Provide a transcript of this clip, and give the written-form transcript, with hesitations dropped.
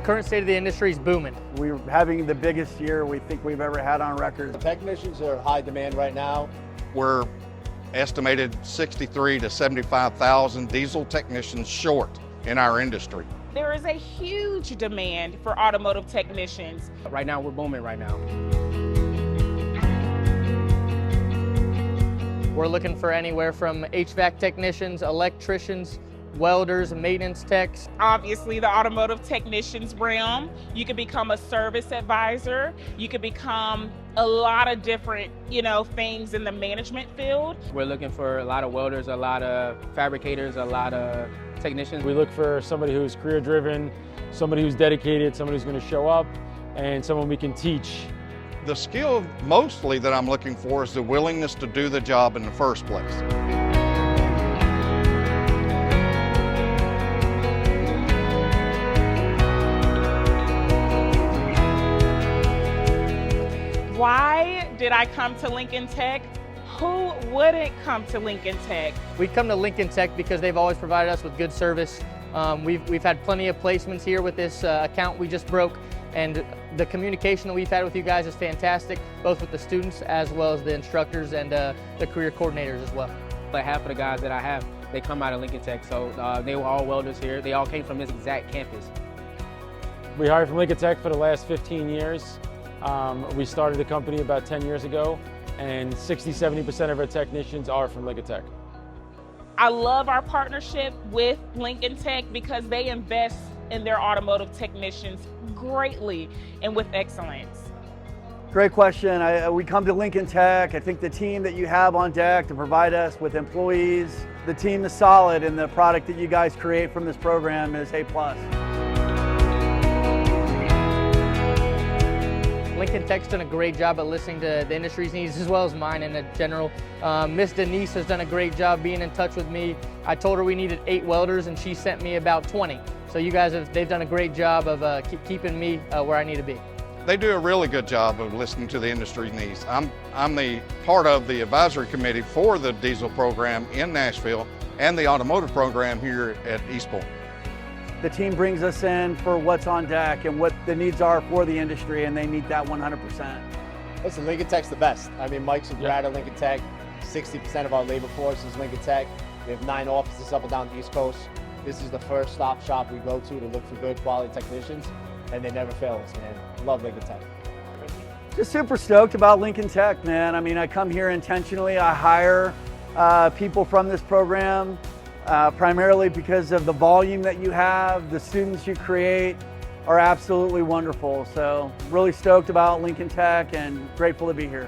current state of the industry is booming. We're having the biggest year we think we've ever had on record. The technicians are high demand right now. We're estimated 63 to 75,000 diesel technicians short in our industry. There is a huge demand for automotive technicians. Right now, we're booming right now. We're looking for anywhere from HVAC technicians, electricians, welders, maintenance techs. Obviously, the automotive technicians realm, you can become a service advisor. You can become a lot of different, things in the management field. We're looking for a lot of welders, a lot of fabricators, a lot of technicians. We look for somebody who's career driven, somebody who's dedicated, somebody who's going to show up, and someone we can teach. The skill mostly that I'm looking for is the willingness to do the job in the first place. Why did I come to Lincoln Tech? Who wouldn't come to Lincoln Tech? We come to Lincoln Tech because they've always provided us with good service. We've had plenty of placements here with this account we just broke, and the communication that we've had with you guys is fantastic, both with the students as well as the instructors and the career coordinators as well. Like half of the guys that I have, they come out of Lincoln Tech, so they were all welders here. They all came from this exact campus. We hired from Lincoln Tech for the last 15 years. We started the company about 10 years ago, and 60–70% of our technicians are from Lincoln Tech. I love our partnership with Lincoln Tech because they invest in their automotive technicians greatly and with excellence. Great question. We come to Lincoln Tech. I think the team that you have on deck to provide us with employees, the team is solid, and the product that you guys create from this program is A+. Lincoln Tech's done a great job at listening to the industry's needs as well as mine in general. Miss Denise has done a great job being in touch with me. I told her we needed 8 welders and she sent me about 20. So you guys they've done a great job of keeping me where I need to be. They do a really good job of listening to the industry's needs. I'm the part of the advisory committee for the diesel program in Nashville and the automotive program here at Eastport. The team brings us in for what's on deck and what the needs are for the industry, and they meet that 100%. Listen, Lincoln Tech's the best. I mean, Mike's a grad at Lincoln Tech. 60% of our labor force is Lincoln Tech. We have 9 offices up and down the East Coast. This is the first stop shop we go to look for good quality technicians, and they never fail us, man. Love Lincoln Tech. Just super stoked about Lincoln Tech, man. I mean, I come here intentionally. I hire people from this program primarily because of the volume that you have. The students you create are absolutely wonderful. So really stoked about Lincoln Tech and grateful to be here.